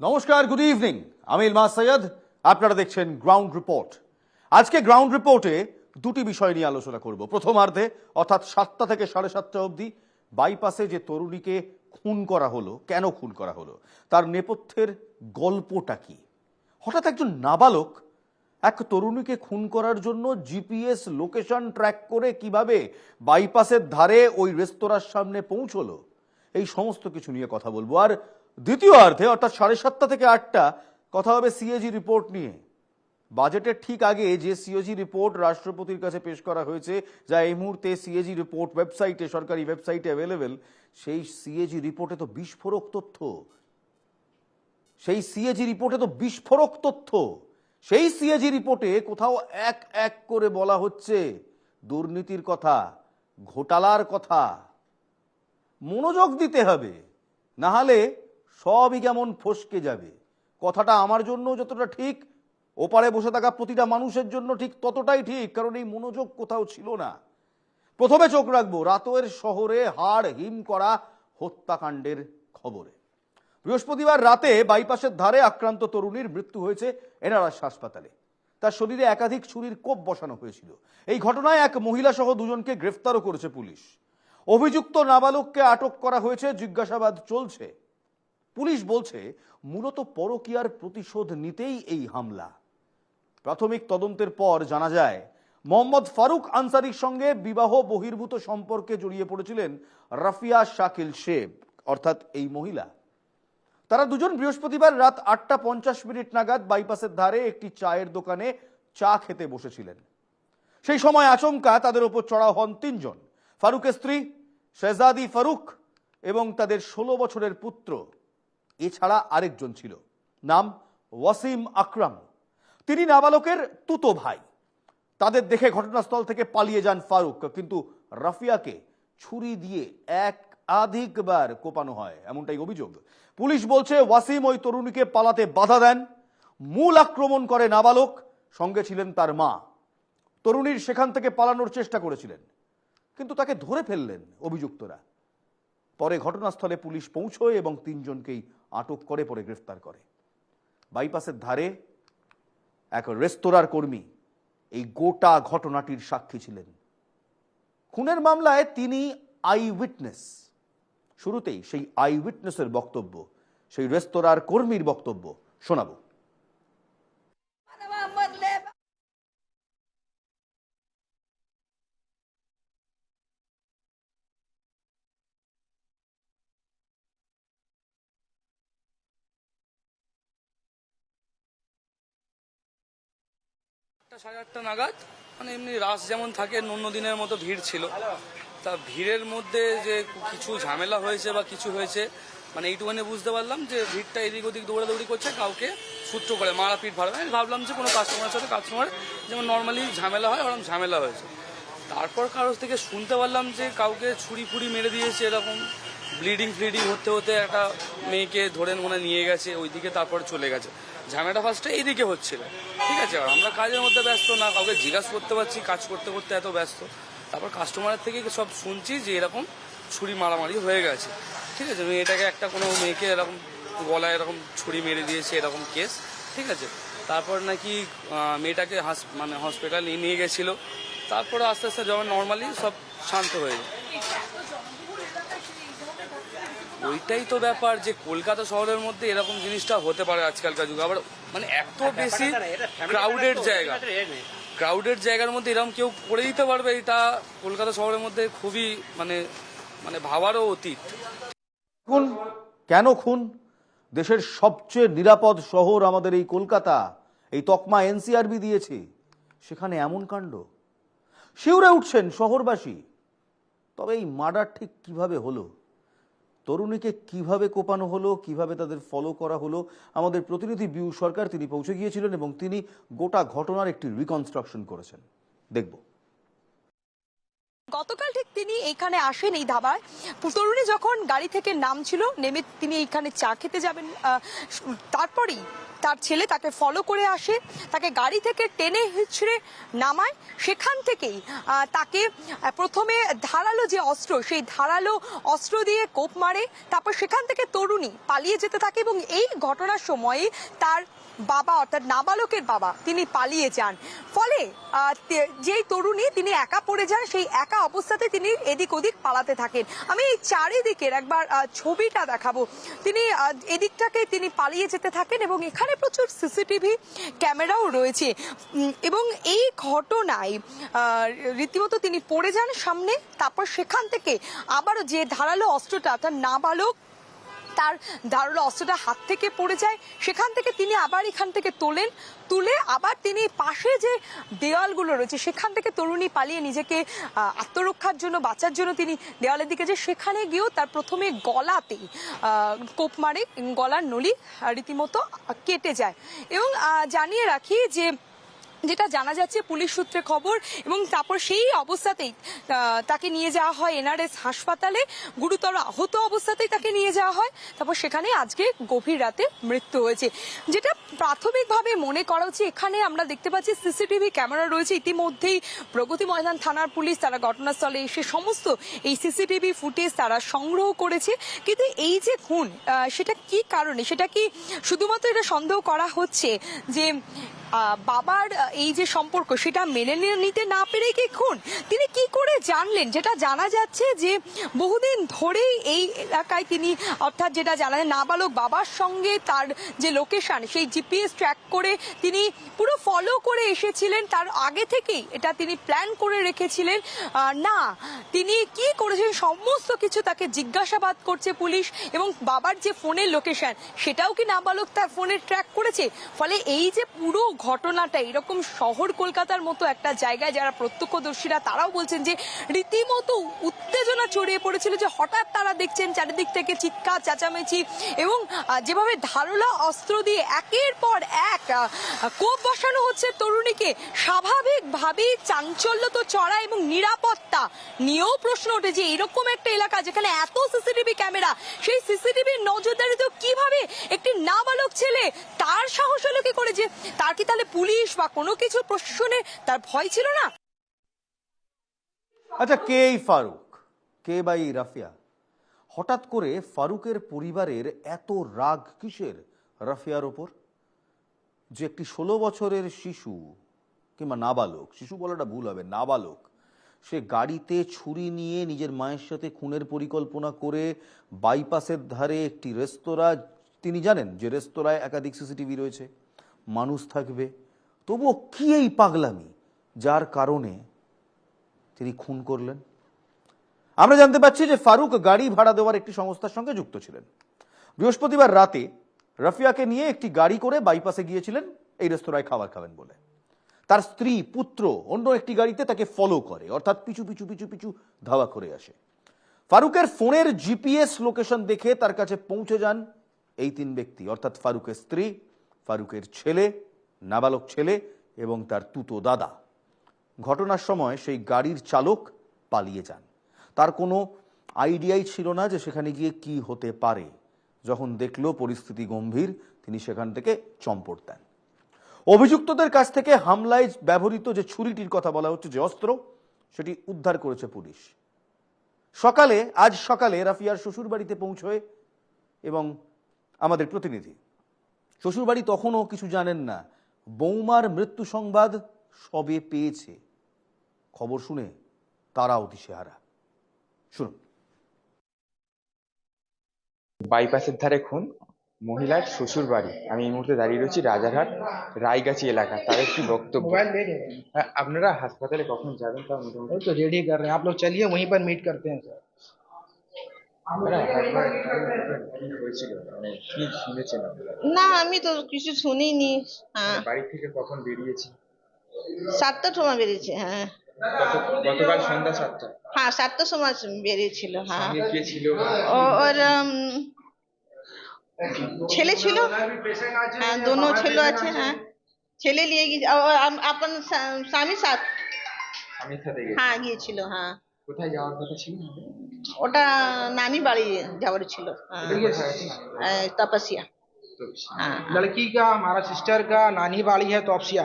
নমস্কার, good evening. আমি ইলমাস সৈয়দ, আপনারা দেখছেন গ্রাউন্ড রিপোর্ট। আজকে গ্রাউন্ড রিপোর্টে দুটি বিষয় নিয়ে আলোচনা করব। প্রথমার্ধে অর্থাৎ 7টা থেকে 7:30 অবধি বাইপাসে যে তরুণীকে খুন করা হলো, কেন খুন করা হলো, তার নেপথ্যের গল্পটা কি। হঠাৎ একজন নাবালক এক তরুণীকে খুন করার জন্য জিপিএস লোকেশন ট্র্যাক করে কিভাবে বাইপাসের ধারে ওই রেস্তোরাঁর সামনে পৌঁছলো, এই সমস্ত কিছু নিয়ে কথা বলবো। আর দ্বিতীয় অর্ধে অর্থাৎ 7:30 থেকে 8টা কথা হবে সিএজি রিপোর্ট নিয়ে। বাজেটের ঠিক আগে যে সিএজি রিপোর্ট রাষ্ট্রপতির কাছে পেশ করা হয়েছে, যা এই মুহূর্তে সিএজি রিপোর্ট ওয়েবসাইটে, সরকারি ওয়েবসাইটে অ্যাভেলেবেল, সেই সিএজি রিপোর্টে তো বিস্ফোরক তথ্য। সেই সিএজি রিপোর্টে তো বিস্ফোরক তথ্য। সেই সিএজি রিপোর্টে কোথাও এক এক করে বলা হচ্ছে দুর্নীতির কথা, ঘোটালার কথা। মনোযোগ দিতে হবে, না হলে সবই কেমন ফসকে যাবে। কথাটা আমার জন্য যতটা ঠিক, ওপারে বসে থাকা প্রতিটা মানুষের জন্য ঠিক ততটাই ঠিক, কারণ এই মনোযোগ কোথাও ছিল না। প্রথমে চোখ রাখবো রাতের শহরে হাড় হিম করা হত্যাকাণ্ডের খবরে। বৃহস্পতিবার রাতে বাইপাসের ধারে আক্রান্ত তরুণীর মৃত্যু হয়েছে এনআরএস হাসপাতালে। তার শরীরে একাধিক ছুরির কোপ বসানো হয়েছিল। এই ঘটনায় এক মহিলা সহ দুজনকে গ্রেফতারও করেছে পুলিশ। অভিযুক্ত নাবালককে আটক করা হয়েছে, জিজ্ঞাসাবাদ চলছে। পুলিশ বলছে মূলত পরকীয়ার প্রতিশোধ নিতেই এই হামলা। প্রাথমিক তদন্তের পর জানা যায় মোহাম্মদ ফারুক আনসারির সঙ্গে বিবাহ বহির্ভূত সম্পর্কে জড়িয়ে পড়েছিলেন রাফিয়া শাকিল শেখ, অর্থাৎ এই মহিলা। তারা দুজন বৃহস্পতিবার রাত 8:50 নাগাদ বাইপাসের ধারে একটি চায়ের দোকানে চা খেতে বসেছিলেন। সেই সময় আচমকা তাদের ওপর চড়াও হন তিনজন। ফারুকের স্ত্রী শেহজাদি ফারুক এবং তাদের 16 বছরের পুত্র। এছাড়া আরেকজন ছিল, নাম ওয়াসিম আকরাম। তিনি নাবালকের তুতো ভাই। তাদের দেখে ঘটনাস্থল থেকে পালিয়ে যান ফারুক, কিন্তু রাফিয়াকে ছুরি দিয়ে একাধিকবার কোপানো হয়, এমনটাই অভিযোগ। পুলিশ বলছে ওয়াসিম ওই তরুণীকে পালাতে বাধা দেন। মূল আক্রমণ করে নাবালক, সঙ্গে ছিলেন তার মা। তরুণীর সেখান থেকে পালানোর চেষ্টা করেছিলেন, কিন্তু তাকে ধরে ফেললেন অভিযুক্তরা। পরে ঘটনাস্থলে পুলিশ পৌঁছয় এবং তিনজনকেই আটক করে, পরে গ্রেফতার করে। বাইপাসের ধারে এক রেস্তোরাঁর কর্মী এই গোটা ঘটনাটির সাক্ষী ছিলেন। খুনের মামলায় তিনি আই উইটনেস। শুরুতেই সেই আই উইটনেসের বক্তব্য, সেই রেস্তোরাঁর কর্মীর বক্তব্য শোনাবো। সাড়ে 8টা নাগাদ, মানে এমনি রাস যেমন থাকে অন্য দিনের মতো ভিড় ছিল। তা ভিড়ের মধ্যে যে কিছু ঝামেলা হয়েছে বা কিছু হয়েছে, মানে এইটুখানি বুঝতে পারলাম যে ভিড়টা এদিক ওদিক দৌড়াদৌড়ি করছে, কাউকে সূত্র করে মারাপিট ভাড়া। আমি ভাবলাম যে কোনো কাস্টমারের সাথে কাস্টমার যেমন নর্মালি ঝামেলা হয়, ওরকম ঝামেলা হয়েছে। তারপর কারোর থেকে শুনতে পারলাম যে কাউকে ছুরি ফুরি মেরে দিয়েছে, এরকম ব্লিডিং হতে হতে একটা মেয়েকে ধরে মনে নিয়ে গেছে ওইদিকে, তারপর চলে গেছে। ঝামেলাটা ফার্স্টে এইদিকে হচ্ছিল, ঠিক আছে। আর আমরা কাজের মধ্যে ব্যস্ত, না কাউকে জিজ্ঞাসা করতে পারছি, কাজ করতে করতে এত ব্যস্ত। তারপর কাস্টমারের থেকে সব শুনছি যে এরকম ছুরি মারামারি হয়ে গেছে, ঠিক আছে। মেয়েটাকে একটা কোনো মেয়েকে এরকম গলায় এরকম ছুরি মেরে দিয়েছে, এরকম কেস, ঠিক আছে। তারপর নাকি মেয়েটাকে মানে হসপিটাল নিয়ে গেছিলো। তারপরে আস্তে আস্তে যখন নর্মালি সব শান্ত হয়ে যায়। ওইটাই তো ব্যাপার, যে কলকাতা শহরের মধ্যে এরকম জিনিসটা হতে পারে আজকালকার যুগে। আবার মানে এত বেশি ক্রাউডেড জায়গার মধ্যে এরকম কেউ করে দিতে পারবে, এটা কলকাতা শহরের মধ্যে খুবই মানে মানে ভাবারও অতীত। খুন কেন খুন? দেশের সবচেয়ে নিরাপদ শহর আমাদের এই কলকাতা, এই তকমা এনসিআরবি দিয়েছে, সেখানে এমন কাণ্ড। শিউরে উঠছেন শহরবাসী। তবে এই মার্ডার ঠিক কিভাবে হলো, তরুণীকে কিভাবে কোপানো হলো, কিভাবে তাদের ফলো করা হলো, আমাদের প্রতিনিধি বিউ সরকার তিনি পৌঁছে গিয়েছিলেন এবং তিনি গোটা ঘটনার একটি রিকনস্ট্রাকশন করেছেন। দেখব। গতকাল ঠিক তিনি এইখানে আসেন, এই ধাবায়। তরুণী যখন গাড়ি থেকে নামছিল, নেমে তিনি এইখানে চা খেতে যাবেন, তারপরেই তার ছেলে তাকে ফলো করে আসে, তাকে গাড়ি থেকে টেনে হিচড়ে নামায়। সেখান থেকেই তাকে প্রথমে ধারালো যে অস্ত্র, সেই ধারালো অস্ত্র দিয়ে কোপ মারে। তারপর সেখান থেকে তরুণী পালিয়ে যেতে থাকে এবং এই ঘটনার সময়ে তার বাবা অর্থাৎ নাবালকের বাবা তিনি পালিয়ে যান। ফলে যেই তরুণী তিনি একা পড়ে যান, সেই একা অবস্থাতে তিনি এদিক ওদিক পালাতে থাকেন। আমি এই চারিদিকের একবার ছবিটা দেখাবো। তিনি এদিকটাকে তিনি পালিয়ে যেতে থাকেন এবং এখানে প্রচুর সিসিটিভি ক্যামেরাও রয়েছে এবং এই ঘটনায় রীতিমতো তিনি পড়ে যান সামনে। তারপর সেখান থেকে আবারও যে ধারালো অস্ত্রটা অর্থাৎ নাবালক তার ধারালো অস্ত্রটা হাত থেকে পড়ে যায়, সেখান থেকে তিনি আবার এখান থেকে তুলে আবার তিনি পাশে যে দেওয়ালগুলো রয়েছে সেখান থেকে তরুণী পালিয়ে নিজেকে আত্মরক্ষার জন্য বাঁচার জন্য তিনি দেওয়ালের দিকে যে সেখানে গিয়েও তার প্রথমে গলাতে কোপ মারে, গলার নলি রীতিমতো কেটে যায়। এবং জানিয়ে রাখি যে যেটা জানা যাচ্ছে পুলিশ সূত্রে খবর, এবং তারপর সেই অবস্থাতেই তাকে নিয়ে যাওয়া হয় এনআরএস হাসপাতালে, গুরুতর আহত অবস্থাতেই তাকে নিয়ে যাওয়া হয়। তারপর সেখানে আজকে গভীর রাতে মৃত্যু হয়েছে। যেটা প্রাথমিকভাবে মনে করা হচ্ছে, এখানে আমরা দেখতে পাচ্ছি সিসিটিভি ক্যামেরা রয়েছে। ইতিমধ্যেই প্রগতি ময়দান থানার পুলিশ তারা ঘটনাস্থলে এসে সমস্ত এই সিসিটিভি ফুটেজ তারা সংগ্রহ করেছে। কিন্তু এই যে খুন, সেটা কি কারণে, সেটা কি শুধুমাত্র এটা সন্দেহ করা হচ্ছে যে বাবার এই যে সম্পর্ক সেটা মেনে নিতে না পেরে কি খুন? তিনি কি করে জানলেন? যেটা জানা যাচ্ছে যে বহুদিন ধরেই এই এলাকায় তিনি, অর্থাৎ যেটা জানা যায় নাবালক বাবার সঙ্গে তার যে লোকেশন সেই জিপিএস ট্র্যাক করে তিনি পুরো ফলো করে এসেছিলেন। তার আগে থেকেই এটা তিনি প্ল্যান করে রেখেছিলেন। না, তিনি কি করেছেন সমস্ত কিছু তাকে জিজ্ঞাসাবাদ করছে পুলিশ, এবং বাবার যে ফোনের লোকেশন সেটাও কি নাবালক তার ফোনে ট্র্যাক করেছে। ফলে এই যে পুরো ঘটনাটা এরকম শহর কলকাতার মতো একটা জায়গায় যারা প্রত্যক্ষদর্শীরা তারাও বলছেন যে রীতিমতো উত্তেজনা ছড়িয়ে পড়েছিল, যে হঠাৎ তারা দেখছেন চারিদিক থেকে চিৎকার চেঁচামেচি এবং যেভাবে ধারালো অস্ত্র দিয়ে একের পর এক কোপ বসানো হচ্ছে তরুণীকে। স্বাভাবিকভাবেই চাঞ্চল্য তো চড়া এবং নিরাপত্তা নিয়েও প্রশ্ন ওঠে যে এরকম একটা এলাকা যেখানে এত সিসিটিভি ক্যামেরা, সেই সিসিটিভির নজরদারিতেও কিভাবে একটি নাবালক ছেলে তার সাহস হলো কি করে, যে তার কি তাহলে পুলিশ বা কোনো কিছু প্রশাসনে তার ভয় ছিল না? আচ্ছা, কে এই ফারুক, কে বা এই রাফিয়া? হঠাৎ করে ফারুকের পরিবারের এত রাগ কিসের রাফিয়ার ওপর, যে একটি 16 বছরের শিশু কিংবা নাবালক, শিশু বলাটা ভুল হবে, নাবালক, সে গাড়িতে ছুরি নিয়ে নিজের মায়ের সাথে খুনের পরিকল্পনা করে বাইপাসের ধারে একটি রেস্তোরাঁ, তিনি জানেন যে রেস্তোরাঁয় একাধিক সিসিটিভি রয়েছে, মানুষ থাকবে, তবুও কি এই পাগলামি যার কারণে তিনি খুন করলেন? আমরা জানতে পারছি যে ফারুক গাড়ি ভাড়া দেওয়ার একটি সংস্থার সঙ্গে যুক্ত ছিলেন। বৃহস্পতিবার রাতে রাফিয়াকে নিয়ে একটি গাড়ি করে বাইপাসে গিয়েছিলেন এই রেস্তোরাঁয় খাবার খাবেন বলে। তার স্ত্রী পুত্র অন্য একটি গাড়িতে তাকে ফলো করে, অর্থাৎ পিছু পিছু পিছু পিছু ধাওয়া করে আসে। ফারুকের ফোনের জিপিএস লোকেশন দেখে তার কাছে পৌঁছে যান এই 3 ব্যক্তি, অর্থাৎ ফারুকের স্ত্রী, ফারুকের ছেলে, নাবালক ছেলে এবং তার তুতো দাদা। ঘটনার সময় সেই গাড়ির চালক পালিয়ে যান। তার কোনো আইডিয়াই ছিল না যে সেখানে গিয়ে কি হতে পারে। যখন দেখলো পরিস্থিতি গম্ভীর, তিনি সেখান থেকে চম্পট দেন। অভিযুক্তদের কাছ থেকে হামলায় ব্যবহৃত যে ছুরিটির কথা বলা হচ্ছে, যে অস্ত্র, সেটি উদ্ধার করেছে পুলিশ। আজ সকালে রাফিয়ার শ্বশুরবাড়িতে পৌঁছয় এবং আমাদের প্রতিনিধি, শ্বশুরবাড়ি তখনও কিছু জানেন না, বৌমার মৃত্যু সংবাদ সবে পেয়েছে। খবর শুনে তারাও দিশেহারা। শুনুন। বাইপাসের ধারে খুন, মহিলার শ্বশুর বাড়ি। আমি এই মুহূর্তে দাঁড়িয়ে রয়েছি রাজারহাট রায়গাছি এলাকা। তাদের কি বক্তব্য? হ্যাঁ, আপনারা হাসপাতালে কখন যাবেন তা মোটামুটি? तो रेडी कर रहे हैं, आप लोग चलिए वहीं पर मीट करते हैं सर। কি হয়েছিল, মানে কি শুনেছেন আপনারা? না আমি তো কিছু শুনিনি। হ্যাঁ, বাড়ি থেকে কখন বেরিয়েছি? 7টার সময় বেরিয়েছে। হ্যাঁ গতকাল সন্ধ্যা 7টা। হ্যাঁ 7টার সময় বেরিয়েছিল। হ্যাঁ সঙ্গে কে ছিল? ওর ছেলে ছিল। হ্যাঁ दोनों ছেলে আছে। হ্যাঁ ছেলে নিয়ে গিয়ে আপন স্বামী সাথ। স্বামীর সাথে গেছে? হ্যাঁ গিয়েছিল। হ্যাঁ কোথায় যাওয়ার কথা ছিল? ওটা নানি বাড়ি যাওয়ার ছিল। এটা কোথায় আছে? তপসিয়া। हाँ लड़की का हमारा सिस्टर का नानी वाली है तौसिया,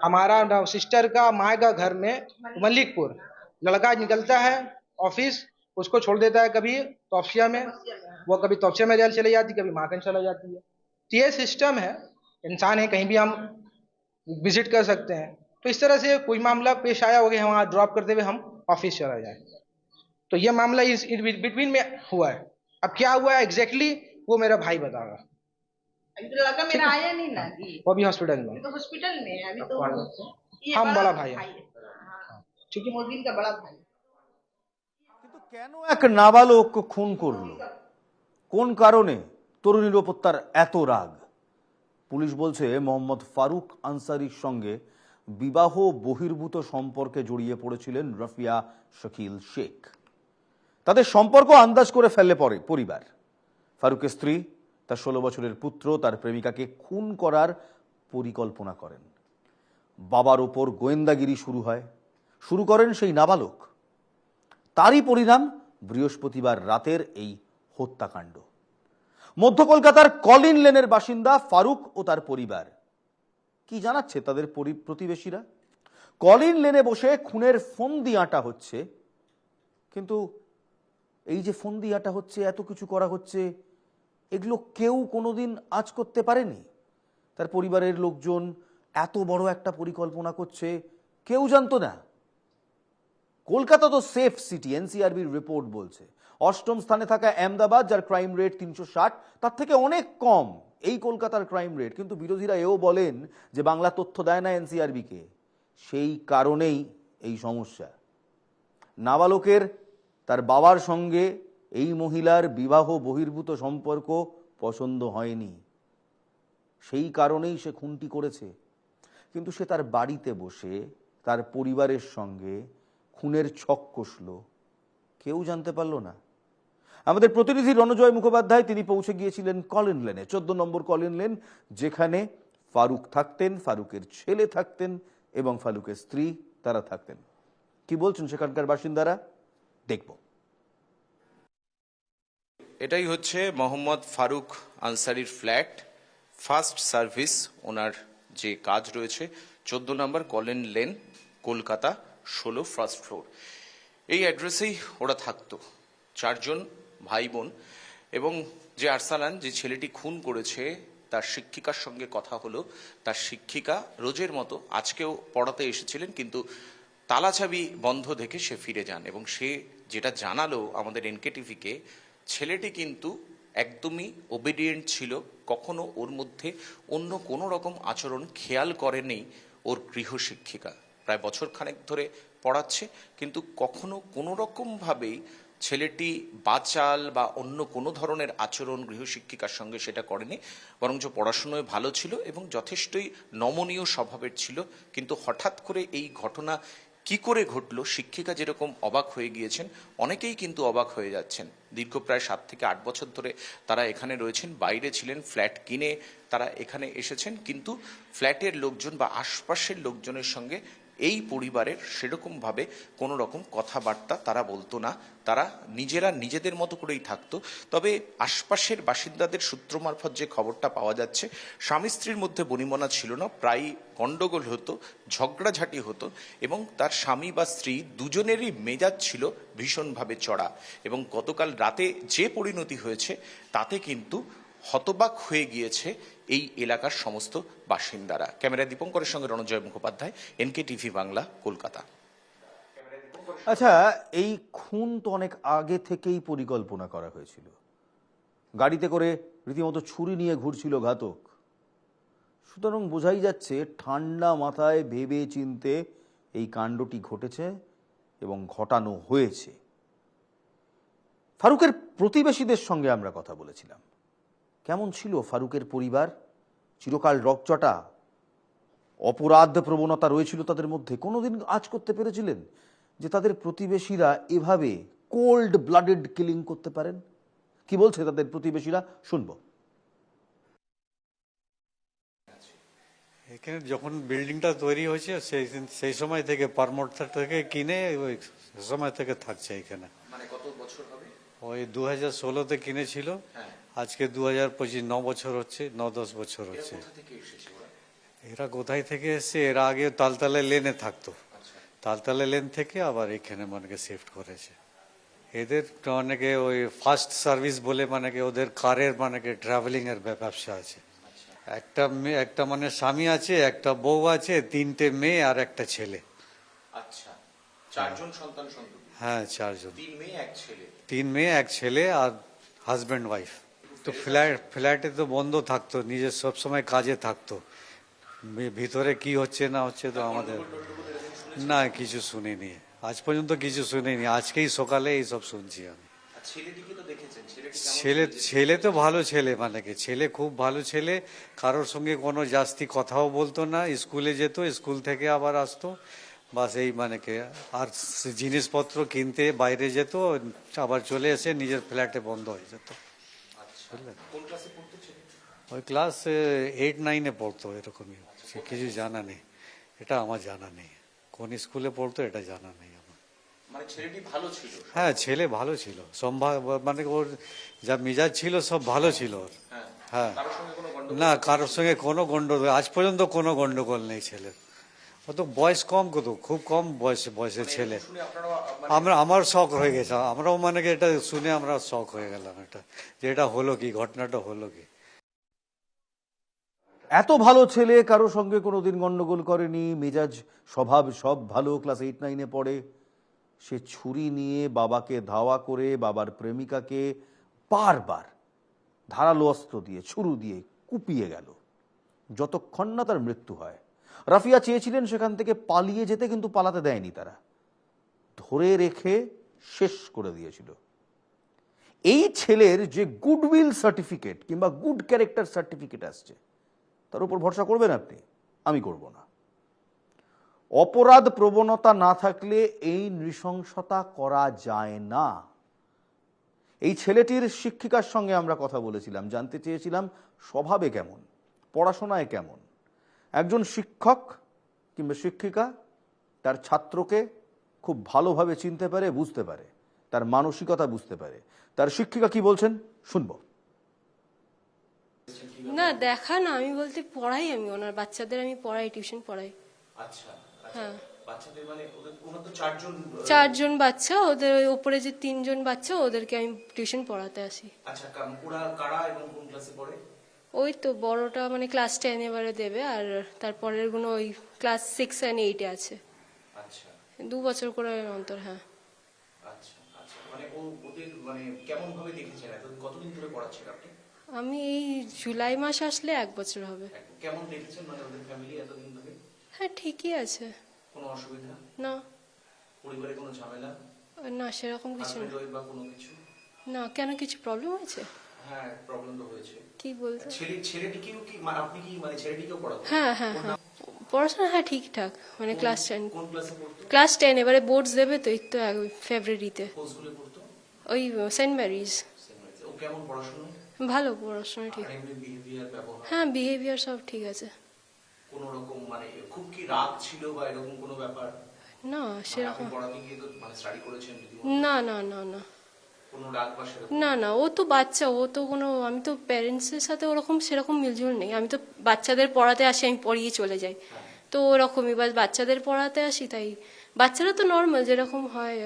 हमारा सिस्टर का माँ का घर में मलिकपुर। लड़का निकलता है ऑफिस, उसको छोड़ देता है कभी तौसिया में, वो कभी तौसिया में चली जाती, कभी माकन चला जाती है। तो ये सिस्टम है, इंसान है, कहीं भी हम विजिट कर सकते हैं। तो इस तरह से कोई मामला पेश आया होगा, वहाँ ड्रॉप करते हुए हम ऑफिस चला जाए, तो ये मामला इस बिटवीन में हुआ है। अब क्या हुआ है एग्जैक्टली वो मेरा भाई बताएगा। अभी तो लड़का मेरा आया नहीं ना जी, वो भी हॉस्पिटल में, तो हॉस्पिटल में है अभी तो। ये हम बड़ा भाई है। हाँ, ठीक है। मोबिन का बड़ा भाई। কিন্তু কেন এক নাবালক খুন করলো, কোন কারণে তরুণীর ওপর তার এত রাগ? পুলিশ বলছে মোহাম্মদ ফারুক আনসারির সঙ্গে বিবাহ বহির্ভূত সম্পর্কে জড়িয়ে পড়েছিলেন রফিয়া শকিল শেখ। তাদের সম্পর্ক আন্দাজ করে ফেললে পরে পরিবার। ফারুকের স্ত্রী তার 16 বছরের পুত্র তার প্রেমিকাকে খুন করার পরিকল্পনা করেন। বাবার ওপর গোয়েন্দাগিরি শুরু করেন সেই নাবালক। তারই পরিণাম বৃহস্পতিবার রাতের এই হত্যাকাণ্ড। মধ্য কলকাতার কলিন লেনের বাসিন্দা ফারুক ও তার পরিবার কি জানাচ্ছে তাদের প্রতিবেশীরা? কলিন লেনে বসে খুনের ফন্দি আঁটা হচ্ছে, কিন্তু এই যে ফন্দি আঁটা হচ্ছে, এত কিছু করা হচ্ছে, এগুলো কেউ কোনোদিন আঁচ করতে পারেনি। তার পরিবারের লোকজন এত বড় একটা পরিকল্পনা করছে কেউ জানতো না। কলকাতা তো সেফ সিটি, এনসিআরবির রিপোর্ট বলছে। 8ম স্থানে থাকা আহমেদাবাদ, যার ক্রাইম রেট 360, তার থেকে অনেক কম এই কলকাতার ক্রাইম রেট। কিন্তু বিরোধীরা এও বলেন যে বাংলা তথ্য দেয় না এনসিআরবিকে, সেই কারণেই এই সমস্যা। নাবালকের তার বাবার সঙ্গে এই মহিলার বিবাহ বহির্ভূত সম্পর্ক পছন্দ হয়নি, সেই কারণেই সে খুনটি করেছে। কিন্তু সে তার বাড়িতে বসে তার পরিবারের সঙ্গে খুনের ছক কষল, কেউ জানতে পারল না। আমাদের প্রতিনিধি রণজয় মুখোপাধ্যায় তিনি পৌঁছে গিয়েছিলেন কলিন লেনে, 14 নম্বর কলিন লেন, যেখানে ফারুক থাকতেন, ফারুকের ছেলে থাকতেন এবং ফারুকের স্ত্রী তারা থাকতেন। কি বলছেন সেখানকার বাসিন্দারা, দেখব। এটাই হচ্ছে মোহাম্মদ ফারুক আনসারির ফ্ল্যাট, ফার্স্ট সার্ভিস ওনার যে কাজ রয়েছে, 14 number Collin lane, Kolkata, 16 first floor. এই অ্যাড্রেসেই ওরা থাকতো, 4 জন ভাই বোন। এবং যে আরসালান, যে ছেলেটি খুন করেছে, তার শিক্ষিকার সঙ্গে কথা হলো। তার শিক্ষিকা রোজের মতো আজকেও পড়াতে এসেছিলেন, কিন্তু তালাচাবি বন্ধ দেখে সে ফিরে যান। এবং সে যেটা জানালো আমাদের এনকেটিভিকে, ছেলেটি কিন্তু একদমই ওবিডিয়েন্ট ছিল, কখনো ওর মধ্যে অন্য কোনো রকম আচরণ খেয়াল করেনি ওর গৃহশিক্ষিকা। প্রায় বছরখানেক ধরে পড়াচ্ছে, কিন্তু কখনো কোনো রকমভাবেই ছেলেটি বাচাল বা অন্য কোনো ধরনের আচরণ গৃহশিক্ষিকার সঙ্গে সেটা করেনি, বরঞ্চ পড়াশুনোয় ভালো ছিল এবং যথেষ্টই নমনীয় স্বভাবের ছিল। কিন্তু হঠাৎ করে এই ঘটনা কি করে ঘটলো, শিক্ষিকা যেরকম অবাক হয়ে গিয়েছেন, অনেকেই কিন্তু অবাক হয়ে যাচ্ছেন। দীর্ঘ প্রায় 7 থেকে 8 বছর ধরে তারা এখানে রয়েছেন, বাইরে ছিলেন, ফ্ল্যাট কিনে তারা এখানে এসেছেন, কিন্তু ফ্ল্যাটের লোকজন বা আশপাশের লোকজনের সঙ্গে এই পরিবারের সেরকমভাবে কোনো রকম কথাবার্তা তারা বলতো না, তারা নিজেরা নিজেদের মতো করেই থাকতো। তবে আশপাশের বাসিন্দাদের সূত্র মারফত যে খবরটা পাওয়া যাচ্ছে, স্বামী স্ত্রীর মধ্যে বনিবনা ছিল না, প্রায় গণ্ডগোল হতো, ঝগড়াঝাটি হতো, এবং তার স্বামী বা স্ত্রী দুজনেরই মেজাজ ছিল ভীষণভাবে চড়া। এবং গতকাল রাতে যে পরিণতি হয়েছে তাতে কিন্তু হতবাক হয়ে গিয়েছে এই এলাকার সমস্ত বাসিন্দারা। ক্যামেরা দীপঙ্করের সঙ্গে রণজয় মুখোপাধ্যায়, এনকেটিভি বাংলা, কলকাতা। আচ্ছা, এই খুন তো অনেক আগে থেকেই পরিকল্পনা করা হয়েছিল। গাড়িতে করে রীতিমতো ছুরি নিয়ে ঘুরছিল ঘাতক। সুতরাং বোঝাই যাচ্ছে ঠান্ডা মাথায় ভেবে চিনতে এই কাণ্ডটি ঘটেছে এবং ঘটানো হয়েছে। ফারুকের প্রতিবেশীদের সঙ্গে আমরা কথা বলেছিলাম। কেমন ছিল ফারুকের পরিবার? চিরকাল রকচটা, অপরাধ প্রবণতা রয়েছিল তাদের মধ্যে। কোনোদিন আঁচ করতে পেরেছিলেন যে তাদের প্রতিবেশীরা এভাবে কোল্ড ব্লাডেড কিলিং করতে পারেন? কি বলছে তাদের প্রতিবেশীরা, শুনবো। এখানে যখন বিল্ডিংটা তৈরি হয়েছে সেই সময় থেকে পারমোটার থেকে কিনে ওই সময় থেকে থাকছে এখানে। মানে কত বছর হবে? ওই 2016-তে কিনেছিল, আজকে 2025 9 বছর হচ্ছে, 9-10 বছর হচ্ছে। এরা কোথায় থেকে এসছে? এরা আগে তালতলা লেনে থাকতো, তালতলা লেন থেকে আবার এখানে মানে শিফট করেছে। এদের অনেকে ওই ফার্স্ট সার্ভিস বলে মানে ওদের কারের মানে ট্রাভেলিং এর ব্যবসা আছে। একটা মেয়ে, একটা মানে স্বামী আছে, একটা বউ আছে, 3টে মেয়ে আর একটা ছেলে। আচ্ছা, 4জন সন্তান সন্ততি। হ্যাঁ, 4জন, 3 মেয়ে 1 ছেলে। 3 মেয়ে 1 ছেলে আর হাজব্যান্ড ওয়াইফ। তো ফ্ল্যাটে তো বন্ধ থাকতো, নিজে সবসময় কাজে থাকতো। ভিতরে কি হচ্ছে না হচ্ছে তো আমাদের না কিছু শুনিনি, আজ পর্যন্ত কিছু শুনিনি। আজকেই সকালে এইসব শুনছি আমি। ছেলেটিকে তো দেখেছেন, ছেলে তো ভালো ছেলে, মানে ছেলে খুব ভালো ছেলে। কারোর সঙ্গে কোনো জাস্তি কথাও বলতো না, স্কুলে যেত, স্কুল থেকে আবার আসতো, বাস এই মানে আর জিনিসপত্র কিনতে বাইরে যেত, আবার চলে এসে নিজের ফ্ল্যাটে বন্ধ হয়ে যেত। বুঝলেন? ওই ক্লাস 8-9-এ পড়তো, এরকমই। কিছু জানা নেই, এটা আমার জানা নেই। কোন স্কুলে পড়তো এটা জানা নেই আমার। মানে ছেলেটি ভালো ছিল? হ্যাঁ, ছেলে ভালো ছিল, মানে ওর যা মেজাজ ছিল সব ভালো ছিল ওর। হ্যাঁ, না কারোর সঙ্গে কোনো গন্ডগোল, আজ পর্যন্ত কোনো গন্ডগোল নেই ছেলের। ও তো বয়স কম, কত খুব কম বয়সের ছেলে। আমার শখ হয়ে গেছে, আমরাও মানে এটা শুনে আমরা শখ হয়ে গেলাম, এটা যে এটা হলো কি, ঘটনাটা হলো কি। এত ভালো ছেলে, কারোর সঙ্গে কোনোদিন গন্ডগোল করেনি, মেজাজ স্বভাব সব ভালো, ক্লাস 8-9-এ পড়ে, সে ছুরি নিয়ে বাবাকে ধাওয়া করে বাবার প্রেমিকাকে বারবার ধারালো অস্ত্র দিয়ে, ছুরি দিয়ে কুপিয়ে গেল যতক্ষণ না তার মৃত্যু হয়। রাফিয়া চেয়েছিলেন সেখান থেকে পালিয়ে যেতে, কিন্তু পালাতে দেয়নি তারা, ধরে রেখে শেষ করে দিয়েছিল। এই ছেলের যে গুডউইল সার্টিফিকেট কিংবা গুড ক্যারেক্টার সার্টিফিকেট আসছে, তার উপর ভরসা করবেন আপনি? আমি করব না। অপরাধ প্রবণতা না থাকলে এই নৃশংসতা করা যায় না। এই ছেলেটির শিক্ষিকার সঙ্গে আমরা কথা বলেছিলাম, জানতে চেয়েছিলাম স্বভাবে কেমন, পড়াশোনায় কেমন। একজন শিক্ষক কিংবা শিক্ষিকা তার ছাত্রকে খুব ভালোভাবে চিনতে পারে, বুঝতে পারে, তার মানসিকতা বুঝতে পারে। তার শিক্ষিকা কি বলছেন শুনবো। না দেখা না, আমি বলতে পড়াই, আমি ওনার বাচ্চাদের আমি পড়াই, টিউশন পড়াই। আচ্ছা, হ্যাঁ, বাচ্চাদের মানে ওনার তো 4জন। 4জন বাচ্চা, ওদের ওই উপরে যে 3জন বাচ্চা, ওদেরকে আমি টিউশন পড়াতে আসি। আচ্ছা, ওরা কারা এবং কোন ক্লাসে পড়ে? ওই তো বড়টা মানে ক্লাস 10 এবারে দেবে, আর তারপরের গুলো ওই ক্লাস 6 আর 8-এ আছে। আচ্ছা, 2 বছর করে অন্তর। হ্যাঁ। আচ্ছা আচ্ছা, মানে ওদের মানে কেমন ভাবে দেখেছেন? এতদিন কতদিন ধরে পড়াচ্ছেন আপনি? আমি এই জুলাই মাস আসলে 1 বছর হবে। কেমন দেখেছেন মানে ওদের ফ্যামিলি এতদিন ধরে? হ্যাঁ, ঠিকই আছে, কোনো অসুবিধা না পরিবারে? কোনো ঝামেলা? না সেরকম কিছু না। বা কোনো কিছু? না, কেন কিছু প্রবলেম হয়েছে? হ্যাঁ, প্রবলেম তো হয়েছে। কি বলতে? ছেলেটিকেও কি আপনি কি মানে ছেলেটিকেও পড়াতেন? হ্যাঁ হ্যাঁ হ্যাঁ, পড়াশোনা হ্যাঁ ঠিকঠাক, মানে ক্লাস 10। কোন ক্লাসে পড়তো? ক্লাস 10 এবারে বোর্ডস দেবে তো, এই তো ফেব্রুয়ারিতে। কোন স্কুলে পড়তো? ওই সেন্ট ম্যারিজ। ও কেমন পড়াশোনা? ভালো পড়াশোনা, ঠিক। এমনি বিহেভিয়ার, ব্যবহার? হ্যাঁ, বিহেভিয়ার সব ঠিক আছে। কোনো রকম মানে খুব কি রাগ ছিল বা এরকম কোনো ব্যাপার? না সেরকম, পড়াতে গিয়ে তো মানে স্টাডি করেছেন যদি? না না না না, কোনো রাগ বা সেরকম? না না, ও তো বাচ্চা, ও তো কোনো, আমি তো প্যারেন্টসের সাথে ওরকম সেরকম মিলজুল নেই। আমি তো বাচ্চাদের পড়াতে আসি, আমি পড়িয়ে চলে যাই, তো ওরকমই বাস বাচ্চাদের পড়াতে আসি। তাই বাচ্চারা তো নর্মাল যেরকম হয়,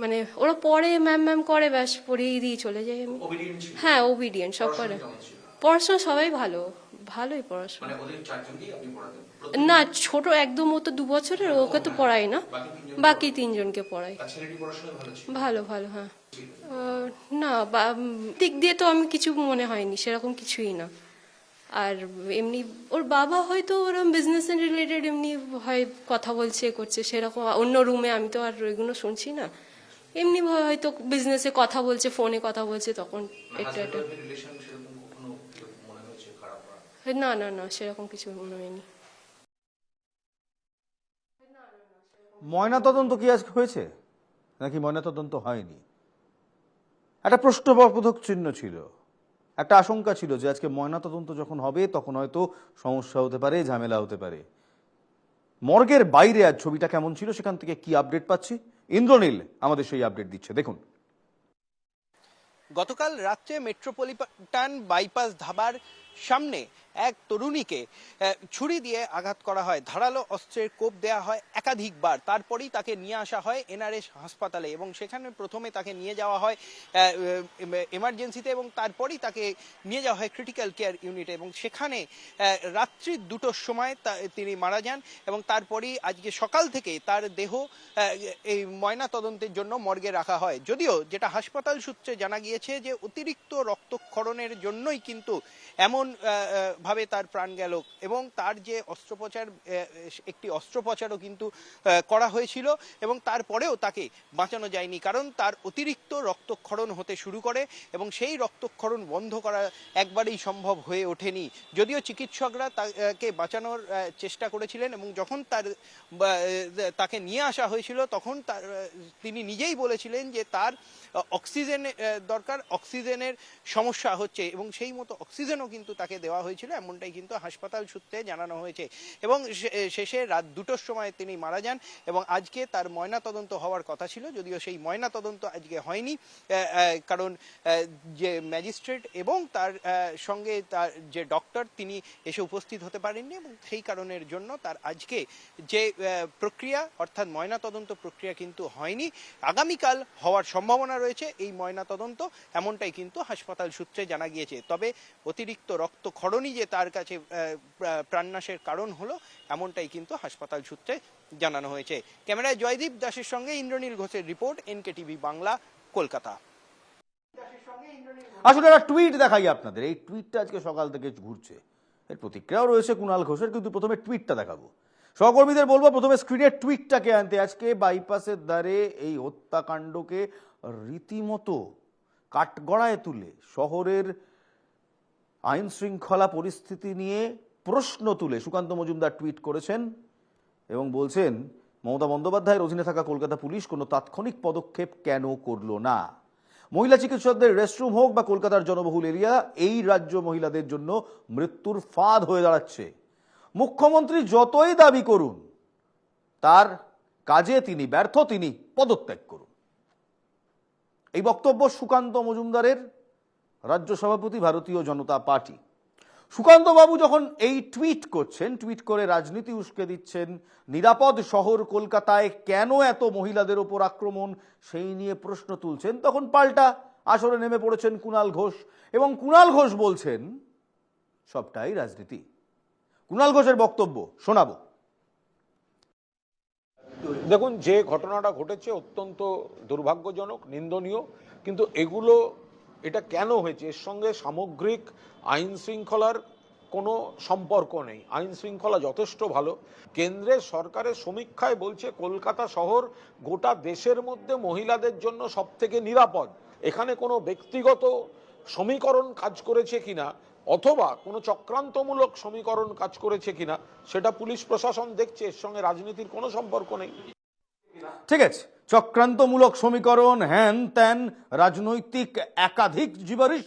মানে ওরা পড়ে, ম্যাম করে, ব্যাস পড়িয়ে দিয়ে চলে যাই আমি। ওবিডিয়েন্ট ছিল? হ্যাঁ, ওবিডিয়েন্ট সব করে। কেমন ছিল? পড়াশোনা সবাই ভালো, ভালোই পড়াশোনা। মানে ওদের 4জনকেই আপনি পড়াতেন? না, ছোট একদম, ও তো 2 বছরের, ওকে তো পড়াই না, বাকি 3জনকে পড়াই। আর ছেলেটি পড়াশোনা ভালো ছিল? ভালো ভালো, হ্যাঁ। না, দিক দিয়ে তো আমি কিছু মনে হয়নি, সেরকম কিছুই না। আর এমনি ওর বাবা হয়তো ওরকম বিজনেস রিলেটেড এমনি হয় কথা বলছে, করছে, সেরকম অন্য রুমে, আমি তো আর ওইগুলো শুনছি না। এমনি হয়তো বিজনেসে কথা বলছে, ফোনে কথা বলছে, তখন এটা এটা। রিলেশন সেরকম কখনো মনে হয়েছে খারাপ? না না না, সেরকম কিছু মনে হয়নি। ময়নাতদন্ত কি আজকে হয়েছে নাকি ময়নাতদন্ত হয়নি? একটা প্রশ্নবোধক চিহ্ন ছিল, একটা আশঙ্কা ছিল যে আজকে ময়নাতদন্ত যখন হবে তখন হয়তো সমস্যা হতে পারে, ঝামেলা হতে পারে। মর্গের বাইরে আজ ছবিটা কেমন ছিল, সেখান থেকে কি আপডেট পাচ্ছি, ইন্দ্রনীল আমাদের সেই আপডেট দিচ্ছে, দেখুন। গতকাল রাত্রে মেট্রোপলিটন বাইপাস ধাবার সামনে এক তরুণীকে ছুরি দিয়ে আঘাত করা হয়, ধারালো অস্ত্রের কোপ দেওয়া হয় একাধিকবার। তারপরেই তাকে নিয়ে আসা হয় এনআরএস হাসপাতালে এবং সেখানে প্রথমে তাকে নিয়ে যাওয়া হয় এমার্জেন্সিতে এবং তারপরেই তাকে নিয়ে যাওয়া হয় ক্রিটিক্যাল কেয়ার ইউনিটে এবং সেখানে রাত্রি 2টোর সময় তিনি মারা যান এবং তারপরেই আজকে সকাল থেকে তার দেহ এই ময়না তদন্তের জন্য মর্গে রাখা হয়। যদিও যেটা হাসপাতাল সূত্রে জানা গিয়েছে যে অতিরিক্ত রক্তক্ষরণের জন্যই কিন্তু এমন ভাবে তার প্রাণ গেল এবং তার যে একটি অস্ত্রোপচারও কিন্তু করা হয়েছিল এবং তারপরেও তাকে বাঁচানো যায়নি, কারণ তার অতিরিক্ত রক্তক্ষরণ হতে শুরু করে এবং সেই রক্তক্ষরণ বন্ধ করা একবারেই সম্ভব হয়ে ওঠেনি। যদিও চিকিৎসকরা তাকে বাঁচানোর চেষ্টা করেছিলেন এবং যখন তাকে নিয়ে আসা হয়েছিল তখন তিনি নিজেই বলেছিলেন যে তার অক্সিজেন দরকার, অক্সিজেনের সমস্যা হচ্ছে এবং সেই মতো অক্সিজেনও কিন্তু তাকে দেওয়া হয়েছিল, এমনটাই কিন্তু হাসপাতাল সূত্রে জানানো হয়েছে। এবং শেষে রাত 2টোর সময় তিনি মারা যান এবং আজকে তার ময়না তদন্ত হওয়ার কথা ছিল, যদিও সেই ময়না তদন্ত আজকে হয়নি, কারণ যে ম্যাজিস্ট্রেট এবং তার সঙ্গে তার যে ডক্টর তিনি এসে উপস্থিত হতে পারেননি এবং সেই কারণের জন্য তার আজকে যে প্রক্রিয়া অর্থাৎ ময়না তদন্ত প্রক্রিয়া কিন্তু হয়নি। আগামীকাল হওয়ার সম্ভাবনা রয়েছে এই ময়না তদন্ত, এমনটাই কিন্তু হাসপাতাল সূত্রে জানা গিয়েছে। তবে অতিরিক্ত রক্তক্ষরণই যে তার কাছে প্রাণনাশের কারণ হলো এমনটাই কিন্তু হাসপাতাল সূত্রে জানানো হয়েছে। ক্যামেরায় জয়দীপ দাসের সঙ্গে ইন্দ্রনীল ঘোষের রিপোর্ট, এনকেটিভি বাংলা, কলকাতা। আসলে একটা টুইট দেখাই আপনাদের, এই টুইটটা আজকে সকাল থেকে ঘুরছে, এর প্রতিক্রিয়াও রয়েছে কুণাল ঘোষের, কিন্তু প্রথমে টুইটটা দেখাবো। সহকর্মীদের বলবো প্রথমে স্ক্রিনের টুইটটাকে আনতে। আজকে বাইপাসের ধারে এই হত্যাকাণ্ডকে রীতিমতো কাঠগড়ায় তুলে শহরের আইন শৃঙ্খলা পরিস্থিতি নিয়ে প্রশ্ন তুলে সুকান্ত মজুমদার টুইট করেছেন এবং বলছেন, মমতা বন্দ্যোপাধ্যায়ের অধীনে থাকা কলকাতা পুলিশ কোনো তাৎক্ষণিক পদক্ষেপ কেন করল না? মহিলা চিকিৎসকদের রেস্টরুম হোক বা কলকাতার জনবহুল এরিয়া, এই রাজ্য মহিলাদের জন্য মৃত্যুর ফাঁদ হয়ে দাঁড়াচ্ছে। মুখ্যমন্ত্রী যতই দাবি করুন তার কাজে তিনি ব্যর্থ, তিনি পদত্যাগ করুন। এই বক্তব্য সুকান্ত মজুমদারের, রাজ্য সভাপতি, ভারতীয় জনতা পার্টি। সুকান্ত বাবু যখন এই টুইট করছেন, টুইট করে রাজনীতি উস্কে দিচ্ছেন, নিরাপদ শহর কলকাতায় কেন এত মহিলাদের ওপর আক্রমণ সেই নিয়ে প্রশ্ন তুলছেন, তখন পাল্টা আসরে নেমে পড়েছেন কুণাল ঘোষ এবং কুণাল ঘোষ বলছেন সবটাই রাজনীতি। কুণাল ঘোষের বক্তব্য শোনাবো। দেখুন, যে ঘটনাটা ঘটেছে অত্যন্ত দুর্ভাগ্যজনক, নিন্দনীয়, কিন্তু এটা কেন হয়েছে এর সঙ্গে সামগ্রিক আইন শৃঙ্খলার কোনো সম্পর্ক নেই। আইন শৃঙ্খলা যথেষ্ট ভালো। কেন্দ্রের সরকারের সমীক্ষায় বলছে কলকাতা শহর গোটা দেশের মধ্যে মহিলাদের জন্য সবথেকে নিরাপদ। এখানে কোনো ব্যক্তিগত সমীকরণ কাজ করেছে কিনা অথবা কোনো চক্রান্তমূলক সমীকরণ কাজ করেছে কিনা সেটা পুলিশ প্রশাসন দেখছে, এর সঙ্গে রাজনীতির কোনো সম্পর্ক নেই। ঠিক আছে, চক্রান্তমূলক সমীকরণ, হ্যান ত্যান, রাজনৈতিক একাধিক জিবারিশ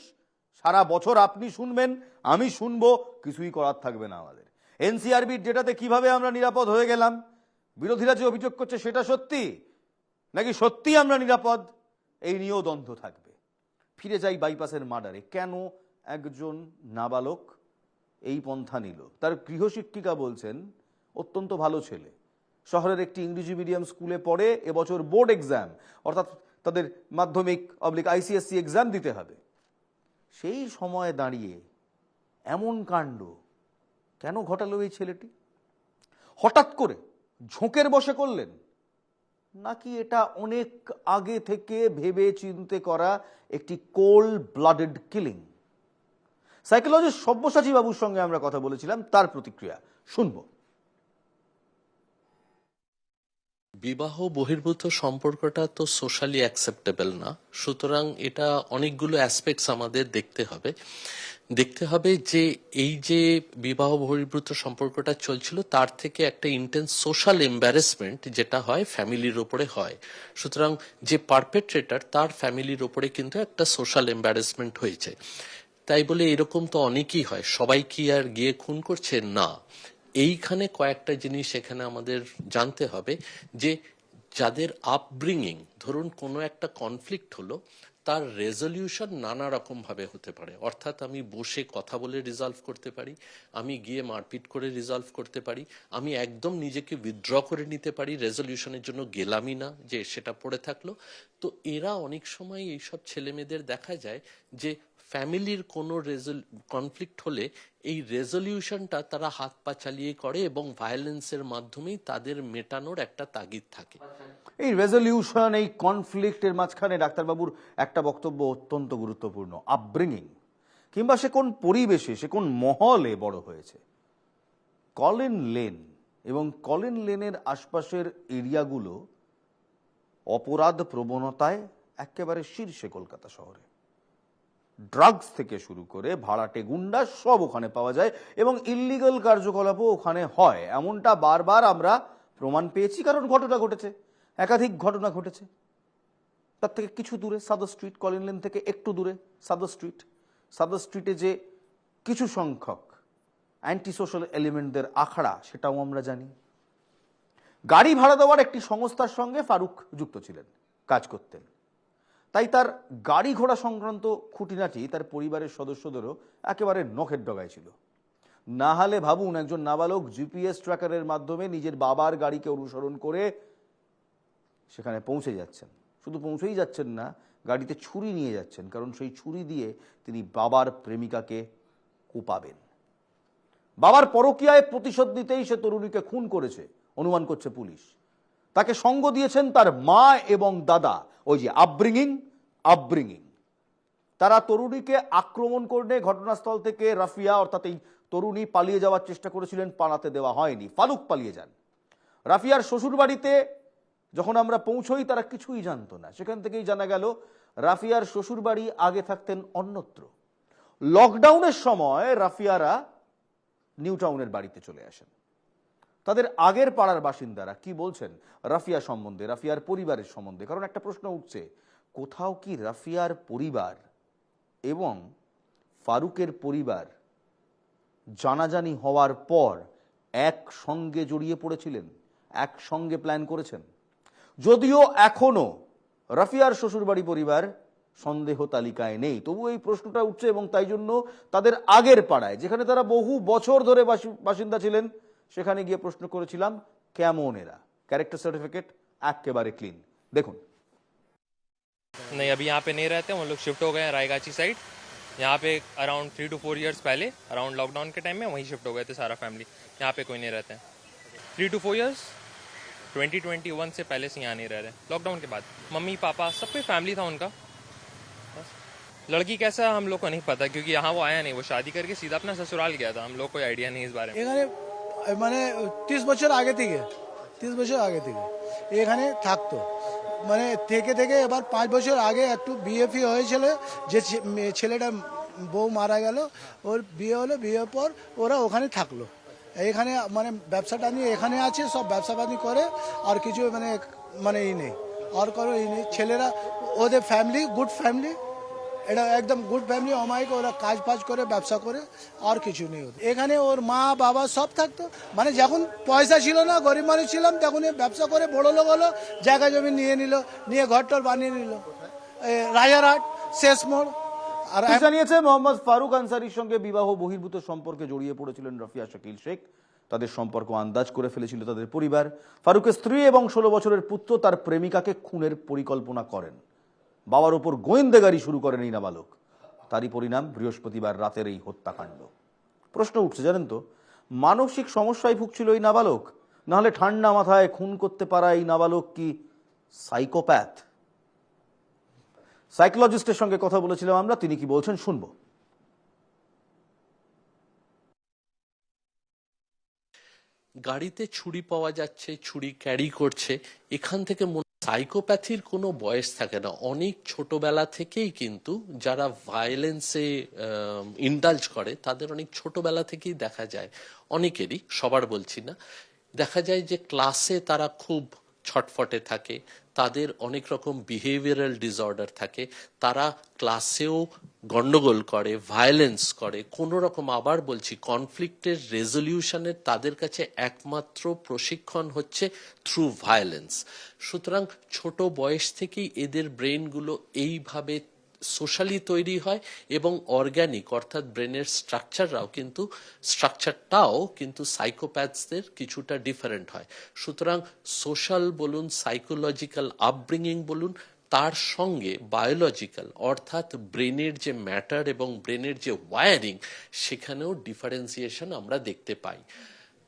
সারা বছর আপনি শুনবেন, আমি শুনবো, কিছুই করার থাকবে না আমাদের। এনসিআরবির ডেটাতে কিভাবে আমরা নিরাপদ হয়ে গেলাম, বিরোধীরা যে অভিযোগ করছে সেটা সত্যি নাকি সত্যি আমরা নিরাপদ, এই নিয়েও দ্বন্দ্ব থাকবে। ফিরে যাই বাইপাসের মার্ডারে। কেন একজন নাবালক এই পন্থা নিল? তার গৃহশিক্ষিকা বলছেন অত্যন্ত ভালো ছেলে, শহরের একটি ইংরেজি মিডিয়াম স্কুলে পড়ে, এবছর বোর্ড এক্সাম অর্থাৎ তাদের মাধ্যমিক ICSE এক্সাম দিতে হবে। সেই সময় দাঁড়িয়ে এমন কাণ্ড কেন ঘটালো এই ছেলেটি? হঠাৎ করে ঝোঁকের বশে করলেন নাকি এটা অনেক আগে থেকে ভেবে চিন্তে করা একটি cold blooded killing? Psychologist Sabyasachi বাবুর সঙ্গে আমরা কথা বলেছিলাম, তার প্রতিক্রিয়া শুনবো। বিবাহ বহির্ভূত সম্পর্কটা তো সোশ্যালি অ্যাকসেপ্টেবল না, সুতরাং এটা অনেকগুলো অ্যাসপেক্টস আমাদের দেখতে হবে যে এই যে বিবাহ বহির্ভূত সম্পর্কটা চলছিল তার থেকে একটা ইন্টেন্স সোশ্যাল এম্বারেসমেন্ট যেটা হয় ফ্যামিলির ওপরে হয়। সুতরাং যে পারপেট্রেটর তার ফ্যামিলির ওপরে কিন্তু একটা সোশ্যাল এম্বারেসমেন্ট হয়েছে। তাই বলে এরকম তো অনেকেই হয়, সবাই কি আর গিয়ে খুন করছে? না। এইখানে কয়েকটা জিনিস এখানে আমাদের জানতে হবে যে যাদের আপব্রিঙ্গিং, ধরুন কোনো একটা কনফ্লিক্ট হলো, তার রেজলিউশন নানা রকম ভাবে হতে পারে। অর্থাৎ আমি বসে কথা বলে রিজলভ করতে পারি, আমি গিয়ে মারপিট করে রিজলভ করতে পারি, আমি একদম নিজেকে উইথড্র করে নিতে পারি, রেজলিউশনের জন্য গেলামই না যে সেটা পড়ে থাকলো। তো এরা অনেক সময় এইসব ছেলে মেয়েদের দেখা যায় যে ফ্যামিলির কোনো কনফ্লিক্ট হলে এই রেজলিউশনটা তারা হাত পা চালিয়ে করে এবং ভায়োলেন্সের মাধ্যমেই তাদের মেটানোর একটা তাগিদ থাকে। এই রেজলিউশন, এই কনফ্লিক্টের মাঝখানে ডাক্তারবাবুর একটা বক্তব্য অত্যন্ত গুরুত্বপূর্ণ, আপব্রিঙিং, কিংবা সে কোন পরিবেশে, সে কোন মহলে বড় হয়েছে। কলিন লেন এবং কলিন লেনের আশপাশের এরিয়াগুলো অপরাধ প্রবণতায় একেবারে শীর্ষে কলকাতা শহরে। ড্রাগস থেকে শুরু করে ভাড়াটে গুন্ডা সব ওখানে পাওয়া যায় এবং ইল্লিগাল কার্যকলাপও ওখানে হয়, এমনটা বারবার আমরা প্রমাণ পেয়েছি। কারণ ঘটনা ঘটেছে, একাধিক ঘটনা ঘটেছে। তার থেকে কিছু দূরে সাদার স্ট্রিট, কলিন লেন থেকে একটু দূরে সাদার স্ট্রিটে যে কিছু সংখ্যক অ্যান্টি সোশ্যাল এলিমেন্টদের আখড়া, সেটাও আমরা জানি। গাড়ি ভাড়া দেওয়ার একটি সংস্থার সঙ্গে ফারুক যুক্ত ছিলেন, কাজ করতেন। তাই তার গাড়ি ঘোড়া সংক্রান্ত খুঁটিনাটি তার পরিবারের সদস্যদেরও একেবারে নখের ডগায় ছিল। না হলে ভাবুন, একজন নাবালক জিপিএস ট্র্যাকারের মাধ্যমে নিজের বাবার গাড়িকে অনুসরণ করে সেখানে পৌঁছে যাচ্ছেন। শুধু পৌঁছেই যাচ্ছেন না, গাড়িতে ছুরি নিয়ে যাচ্ছেন, কারণ সেই ছুরি দিয়ে তিনি বাবার প্রেমিকাকে কোপাবেন। বাবার পরকীয়ায় প্রতিশোধ নিতেই সে তরুণীকে খুন করেছে অনুমান করছে পুলিশ। তাকে সঙ্গ দিয়েছেন তার মা এবং দাদা। ওই যে আপব্রিঙিং, তারা তরুণীকে আক্রমণ করে ঘটনাস্থল থেকে রাফিয়া অর্থাৎ এই তরুণী পালিয়ে যাওয়ার চেষ্টা করেছিলেন, পালাতে দেওয়া হয়নি, ফারুক পালিয়ে যান। রাফিয়ার শ্বশুর বাড়িতে যখন আমরা পৌঁছই তারা কিছুই জানতো না। সেখান থেকেই জানা গেল রাফিয়ার শ্বশুর বাড়ি আগে থাকতেন অন্যত্র। লকডাউনের সময় রাফিয়ারা নিউ টাউনের বাড়িতে চলে আসেন। তাদের আগের পাড়ার বাসিন্দারা কি বলছেন রাফিয়া সম্বন্ধে, রাফিয়ার পরিবারের সম্বন্ধে? কারণ একটা প্রশ্ন উঠছে, কোথাও কি রাফিয়ার পরিবার এবং ফারুকের পরিবার জানাজানি হওয়ার পর একসঙ্গে জড়িয়ে পড়েছিলেন, একসঙ্গে প্ল্যান করেছেন? যদিও এখনো রাফিয়ার শ্বশুরবাড়ি পরিবার সন্দেহ তালিকায় নেই, তবু এই প্রশ্নটা উঠছে। এবং তাই জন্য তাদের আগের পাড়ায়, যেখানে তারা বহু বছর ধরে বাসিন্দা ছিলেন, সেখানে গিয়ে প্রশ্ন করেছিলাম কেমন এরা। ক্যারেক্টার সার্টিফিকেট একেবারে ক্লিন, দেখুন। नहीं, अभी यहाँ पे नहीं रहते, हम लोग शिफ्ट हो गए हैं रायगाची साइड। यहाँ पे अराउंड 3 to 4 years पहले, अराउंड लॉकडाउन के टाइम में वहीं शिफ्ट हो गए थे सारा फैमिली। यहाँ पे कोई नहीं रहते हैं। 3 to 4 years 2021 से पहले से यहाँ नहीं रह रहे, लॉकडाउन के बाद। मम्मी पापा सब कोई फैमिली था उनका। लड़की कैसा हम लोग को नहीं पता, क्योंकि यहाँ वो आया नहीं, वो शादी करके सीधा अपना ससुराल गया था। हम लोग कोई आइडिया नहीं इस बारे में। মানে 30 বছর আগে থেকে 30 বছর আগে থেকে এখানে থাকতো। মানে থেকে থেকে এবার 5 বছর আগে একটু বিএফি হয়েছিল, যে ছেলেটা বউ মারা গেল, ওর বিয়ে হলো, বিয়ের পর ওরা ওখানে থাকলো। এখানে মানে ব্যবসাটা নিয়ে এখানে আছে, সব ব্যবসা বাণী করে, আর কিছু মানে ই নেই, আর কোনো ই নেই। ছেলেরা ওদের ফ্যামিলি গুড ফ্যামিলি, এটা একদম গুড ফ্যামিলি, অমায়িক, ওরা কাজ ফাজ করে ব্যবসা করে, আর কিছু নেই ওদের। এখানে ওর মা বাবা সব থাকতো। মানে যখন পয়সা ছিল না, গরিব মানুষ ছিলাম, তখন ব্যবসা করে বড় লোক হলো, জায়গা জমি নিয়ে নিল, নিয়ে ঘরটর বানিয়ে নিল। রাজারহাট শেষ মোড়। আর জানিয়েছে মোহাম্মদ ফারুক আনসারির সঙ্গে বিবাহ বহির্ভূত সম্পর্কে জড়িয়ে পড়েছিলেন রাফিয়া শাকিল শেখ। তাদের সম্পর্ক আন্দাজ করে ফেলেছিল তাদের পরিবার। ফারুকের স্ত্রী এবং 16 বছরের পুত্র তার প্রেমিকাকে খুনের পরিকল্পনা করেন। বাবার উপর গোয়েন্দাগারি শুরু করেন এই নাবালক। তারই পরিণাম বৃহস্পতিবার রাতের এই হত্যাকাণ্ড। প্রশ্ন উঠছে, জানেন তো, মানসিক সমস্যায় ভুগছিল এই নাবালক, নাহলে ঠান্ডা মাথায় খুন করতে পারা এই নাবালক কি সাইকোপ্যাথ? সাইকোলজিস্টের সঙ্গে কথা বলেছিলাম আমরা, তিনি কি বলছেন শুনবো। গাড়িতে ছুরি পাওয়া যাচ্ছে, ছুরি ক্যারি করছে, এখান থেকে সাইকোপ্যাথির কোনো বয়স থাকে না। অনেক ছোটবেলা থেকেই কিন্তু যারা ভায়োলেন্সে ইন্ডালজ করে তাদের অনেক ছোটবেলা থেকেই দেখা যায়, অনেকেরই, সবার বলছি না, দেখা যায় যে ক্লাসে তারা খুব ছটফটে থাকে, তাদের অনেক রকম বিহেভিয়ারাল ডিসঅর্ডার থাকে, তারা ক্লাসেও গন্ডগোল করে, ভায়োলেন্স করে, কোনো রকম, আবার বলছি, কনফ্লিক্টের রেজলিউশনের তাদের কাছে একমাত্র প্রশিক্ষণ হচ্ছে থ্রু ভায়োলেন্স। সুতরাং ছোট বয়স থেকেই এদের ব্রেনগুলো এইভাবে সোশ্যালি তৈরি হয় এবং অর্গ্যানিক অর্থাৎ ব্রেনের স্ট্রাকচারটাও কিন্তু সাইকোপ্যাথসদের কিছুটা ডিফারেন্ট হয়। সুতরাং সোশ্যাল বলুন, সাইকোলজিক্যাল আপব্রিঙ্গিং বলুন, তার সঙ্গে বায়োলজিক্যাল অর্থাৎ ব্রেনের যে ম্যাটার এবং ব্রেনের যে ওয়্যারিং, সেখানেও ডিফারেন্সিয়েশন আমরা দেখতে পাই।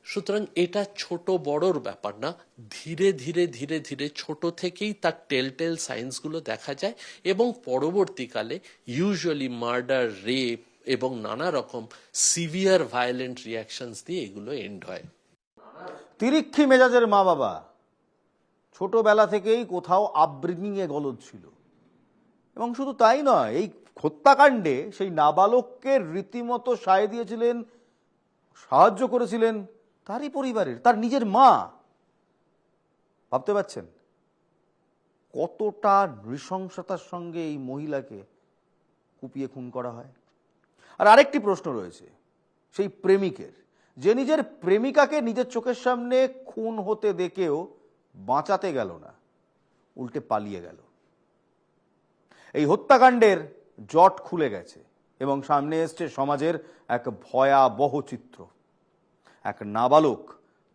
সুতরাং এটা ছোট বড়র ব্যাপার না, ধীরে ধীরে ধীরে ধীরে ছোট থেকেই তার টেল সাইন্সগুলো দেখা যায় এবং পরবর্তীকালে ইউজুয়ালি মার্ডার, রেপ এবং নানা রকম সিভিয়ার ভায়োলেন্ট রিয়াকশনস দিয়ে এগুলো এন্ড হয়। তিরিক্ষি মেজাজের মা বাবা, ছোটবেলা থেকেই কোথাও আপব্রিঙ্গিং এ গলদ ছিল। এবং শুধু তাই নয়, এই হত্যাকাণ্ডে সেই নাবালককে রীতিমতো সায় দিয়েছিলেন, সাহায্য করেছিলেন তারই পরিবারের, তার নিজের মা। ভাবতে পারছেন কতটা নৃশংসতার সঙ্গে এই মহিলাকে কুপিয়ে খুন করা হয়। আর আরেকটি প্রশ্ন রয়েছে সেই প্রেমিকের, যে নিজের প্রেমিকাকে নিজের চোখের সামনে খুন হতে দেখেও বাঁচাতে গেল না, উল্টে পালিয়ে গেল। এই হত্যাকাণ্ডের জট খুলে গেছে এবং সামনে এসছে সমাজের এক ভয়াবহ চিত্র। এক নাবালক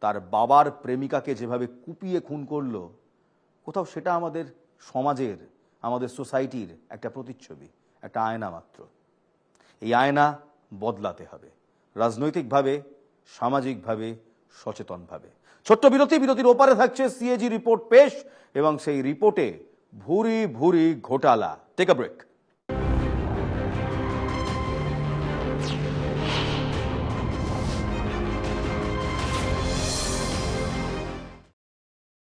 তার বাবার প্রেমিকাকে যেভাবে কুপিয়ে খুন করলো, কোথাও সেটা আমাদের সমাজের, আমাদের সোসাইটির একটা প্রতিচ্ছবি, একটা আয়না মাত্র। এই আয়না বদলাতে হবে রাজনৈতিকভাবে, সামাজিকভাবে, সচেতনভাবে। ছোট্ট বিরতির ওপারে থাকছে সিএজি রিপোর্ট পেশ এবং সেই রিপোর্টে ভুরি ভুরি ঘোটালা। Take a break.